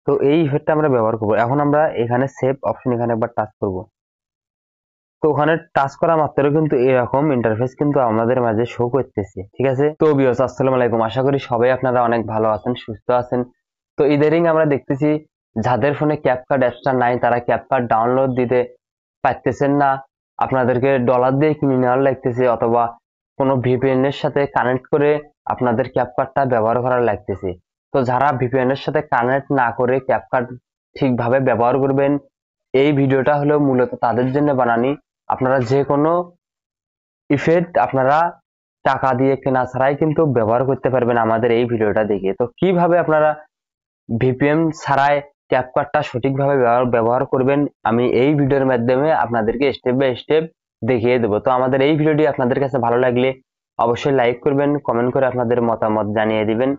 তো এই ইফেক্টটা আমরা ব্যবহার করব। এখন আমরা এখানে সেভ অপশন এখানে একবার টাচ করব। তো ওখানে টাচ করা মাত্র কিন্তু এরকম ইন্টারফেস কিন্তু আমাদের মাঝে শো করতেছে, ঠিক আছে। তো ভিউয়ার্স, আসসালামু আলাইকুম, আশা করি সবাই আপনারা অনেক ভালো আছেন, সুস্থ আছেন। তো ইদারিং আমরা দেখতেছি যাদের ফোনে ক্যাপকাট অ্যাপসটা নাই তারা ক্যাপকাট ডাউনলোড দিতে পারতেছেন না, আপনাদেরকে ডলার দিয়ে কিনে নেওয়ার লাগতেছে, অথবা কোনো ভিপিএন এর সাথে কানেক্ট করে আপনাদের ক্যাপকাটটা ব্যবহার করার লাগতেছে। তো যারা ভিপিএন এর সাথে কানেক্ট না করে ক্যাপকাট ঠিকভাবে ব্যবহার করবেন, এই ভিডিওটা হলো মূলত তাদের জন্য বানানি। আপনারা যে কোনো ইফেক্ট আপনারা টাকা দিয়ে কেনা ছাড়াই কিন্তু ব্যবহার করতে পারবেন আমাদের এই ভিডিওটা দেখে। তো কিভাবে আপনারা ভিপিএন ছাড়াই ক্যাপকাটটা সঠিকভাবে ব্যবহার করবেন আমি এই ভিডিওর মাধ্যমে আপনাদেরকে স্টেপ বাই স্টেপ দেখিয়ে দেবো। তো আমাদের এই ভিডিওটি আপনাদের কাছে ভালো লাগলে অবশ্যই লাইক করবেন, কমেন্ট করে আপনাদের মতামত জানিয়ে দিবেন।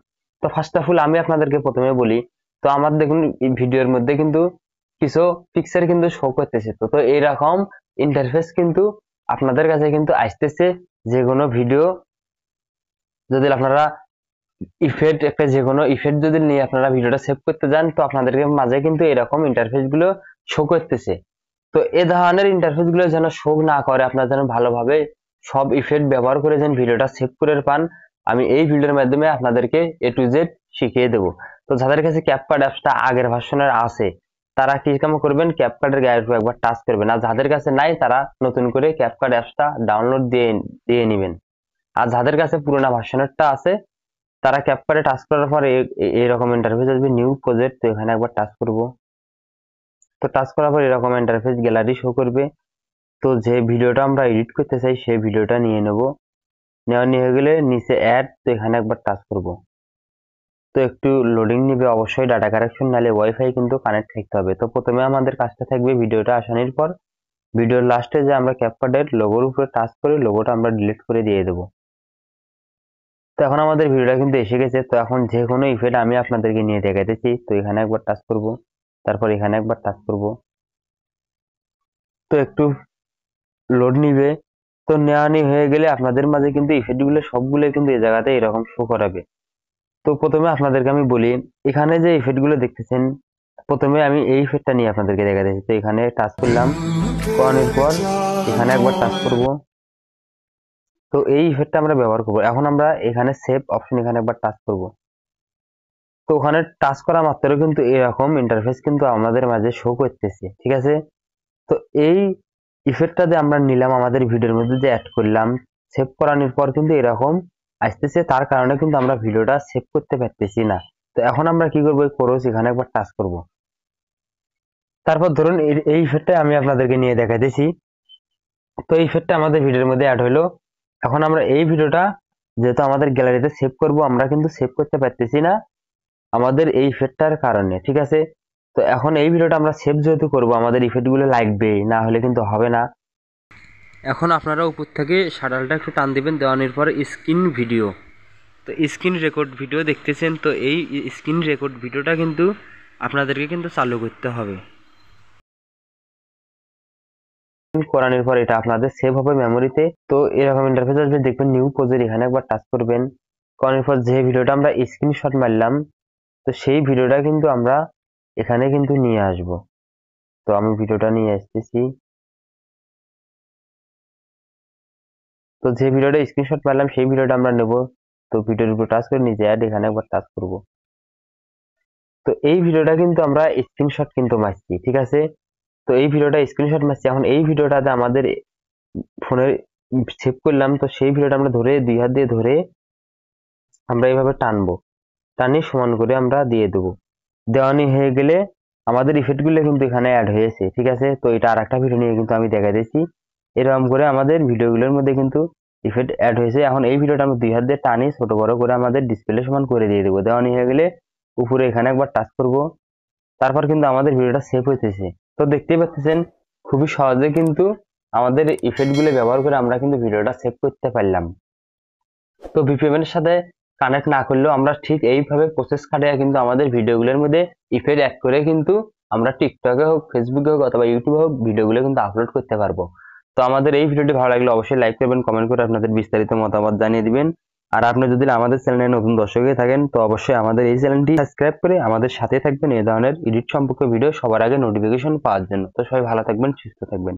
তো ফার্স্ট অফ অল আমি আপনাদেরকে প্রথমে বলি, তো আমার দেখুন এই ভিডিওর মধ্যে কিন্তু কিছু পিকচার কিন্তু শো করতেছে। তো তো এইরকম ইন্টারফেস কিন্তু আপনাদের কাছে কিন্তু আসতেছে। যে কোনো ভিডিও যদি আপনারা ইফেক্ট একটা যে কোনো ইফেক্ট যদি নিয়ে আপনারা ভিডিওটা সেভ করতে যান, তো আপনাদের মাঝে কিন্তু এরকম ইন্টারফেস গুলো শো করতেছে। তো এ ধরনের ইন্টারফেস গুলো যেন শো না করে, আপনারা যেন ভালোভাবে সব ইফেক্ট ব্যবহার করে যেন ভিডিওটা সেভ করে পান, আমি এই ভিডিওর মাধ্যমে আপনাদেরকে এ টু জেড শিখিয়ে দেবো। তো যাদের কাছে ক্যাপকাট অ্যাপসটা আগের ভার্সনের আছে তারা কি কাম করবেন, ক্যাপকাটের গায়ের উপর একবার টাচ করবেন, আর যাদের কাছে নাই তারা নতুন করে ক্যাপকাট অ্যাপসটা ডাউনলোড দিয়ে দিয়ে নেবেন। আর যাদের কাছে পুরোনো ভার্সনেরটা আছে তারা ক্যাপকাটে টাচ করার পরে এরকম ইন্টারফেস আসবে, নিউ প্রজেক্ট, তো এখানে একবার টাচ করব। তো টাচ করার পর এরকম ইন্টারফেস গ্যালারি শো করবে। তো যে ভিডিওটা আমরা এডিট করতে চাই সেই ভিডিওটা নিয়ে নেব, নেওয়া নিয়ে গেলে নিচে অ্যাড, তো এখানে একবার টাচ করব। তো একটু লোডিং নিবে, অবশ্যই ডাটা কানেকশন নালে ওয়াইফাই কিন্তু কানেক্ট থাকতে হবে। তো প্রথমে আমাদের কাজটা থাকবে ভিডিওটা আসানোর পর ভিডিওর লাস্টে যে আমরা ক্যাপকাটের লোগোর উপরে টাচ করে লোগোটা আমরা ডিলিট করে দিয়ে দেবো। তো এখন আমাদের ভিডিওটা কিন্তু এসে গেছে। তো এখন যে কোনো ইফেক্ট আমি আপনাদেরকে নিয়ে দেখাইতেছি, তো এখানে একবার টাচ করব, তারপর এখানে একবার টাচ করব। তো একটু লোড নিবে। তো নেওয়ানি হয়ে গেলে আপনাদের মাঝে কিন্তু ইফেক্ট গুলো সবগুলো কিন্তু এই জায়গাতে এরকম শো করাবে। তো প্রথমে আপনাদেরকে আমি বলি, এখানে যে ইফেক্ট গুলো দেখতেছেন, প্রথমে আমি এই ইফেক্টটা নিয়ে আপনাদেরকে দেখাইতেছি। তো এখানে টাচ করলাম, করানোর পর এখানে একবার টাচ করব। তো এই ইফেক্টটা আমরা ব্যবহার করব। এখন আমরা এখানে সেভ অপশন এখানে একবার টাচ করব। তো ওখানে টাচ করা মাত্র কিন্তু এরকম ইন্টারফেস কিন্তু আমাদের মাঝে শো করতেছে, ঠিক আছে। তো এই ইফেক্টটা যে আমরা নিলাম আমাদের ভিডিওর মধ্যে যে অ্যাড করলাম, সেভ করানোর পর কিন্তু এরকম আসতেছে, তার কারণে কিন্তু আমরা ভিডিওটা সেভ করতে পারতেছি না। তো এখন আমরা কি করবো, ক্রস এখানে একবার টাচ করব। তারপর ধরুন এই ইফেক্টটা আমি আপনাদেরকে নিয়ে দেখাইতেছি। তো এই ইফেক্টটা আমাদের ভিডিওর মধ্যে অ্যাড হলো। এখন আমরা এই ভিডিওটা যেহেতু আমাদের গ্যালারিতে সেভ করব, আমরা কিন্তু সেভ করতে পারতেছি না আমাদের এই ইফেক্টটার কারণে, ঠিক আছে। তো এখন এই ভিডিওটা আমরা সেভ যেহেতু করব, আমাদের ইফেক্ট গুলো লাগবে, না হলে কিন্তু হবে না। এখন আপনারা উপর থেকে শাটালটা একটু টান দিবেন, দেওয়ানোর পর স্ক্রিন ভিডিও, তো স্ক্রিন রেকর্ড ভিডিও দেখতেছেন, তো এই স্ক্রিন রেকর্ড ভিডিওটা কিন্তু আপনাদেরকে কিন্তু চালু করতে হবে। করানোর পর এটা আপনাদের সেভ হবে মেমোরিতে। তো এরকম ইন্টারফেস আসবে, দেখবেন নিউ প্রজেক্ট, এখানে একবার টাচ করবেন। করানোর পর যে ভিডিওটা আমরা স্ক্রিনশট মারলাম, তো সেই ভিডিওটা কিন্তু আমরা এখানে কিন্তু নিয়ে আসব। তো আমি ভিডিওটা নিয়ে আসতেছি। তো যে ভিডিওটা স্ক্রিনশট মারলাম সেই ভিডিওটা আমরা নেব। তো ভিডিওর উপর টাচ করে নিচে অ্যাড, এখানে একবার টাচ করব। তো এই ভিডিওটা কিন্তু আমরা স্ক্রিনশট কিন্তু মারছি, ঠিক আছে। তো এই ভিডিওটা স্ক্রিনশট মারছি। এখন এই ভিডিওটাতে আমাদের ফোনে সেভ করলাম, তো সেই ভিডিওটা আমরা ধরে দুই হাত দিয়ে ধরে আমরা এইভাবে টানবো, টানি সমান করে আমরা দিয়ে দেবো। দেওয়ানি হয়ে গেলে আমাদের ইফেক্ট গুলো কিন্তু এখানে অ্যাড হয়েছে, ঠিক আছে। তো এটা আর একটা ভিডিও নিয়ে কিন্তু আমি দেখা দিচ্ছি, এরকম করে আমাদের ভিডিওগুলোর মধ্যে কিন্তু ইফেক্ট অ্যাড হয়েছে। এখন এই ভিডিওটা আমরা দুই হাত দিয়ে টানি ছোট বড় করে আমাদের ডিসপ্লে সমান করে দিয়ে দেবো। দেওয়ানি হয়ে গেলে উপরে এখানে একবার টাচ করব, তারপর কিন্তু আমাদের ভিডিওটা সেভ হইতেছে। তো দেখতেই পাচ্ছেন খুবই সহজে কিন্তু আমাদের ইফেক্ট গুলো ব্যবহার করে আমরা কিন্তু ভিডিওটা সেভ করতে পারলাম। তো ভিপিএন এর সাথে কানেক্ট না করলেও আমরা ঠিক এইভাবে প্রসেস খাটিয়ে কিন্তু আমাদের ভিডিওগুলোর মধ্যে ইফেক্ট অ্যাড করে কিন্তু আমরা টিকটকে হোক, ফেসবুকে হোক অথবা ইউটিউবে হোক ভিডিওগুলো কিন্তু আপলোড করতে পারবো। তো আমাদের এই ভিডিওটি ভালো লাগলে অবশ্যই লাইক করবেন, কমেন্ট করে আপনাদের বিস্তারিত মতামত জানিয়ে দিবেন। আর আপনি যদি আমাদের চ্যানেলে নতুন দর্শক হয়ে থাকেন তো অবশ্যই আমাদের এই চ্যানেলটি সাবস্ক্রাইব করে আমাদের সাথে থাকবেন এই ধরনের এডিট সম্পর্কিত ভিডিও সবার আগে নোটিফিকেশন পাওয়ার জন্য। তো সবাই ভালো থাকবেন, সুস্থ থাকবেন।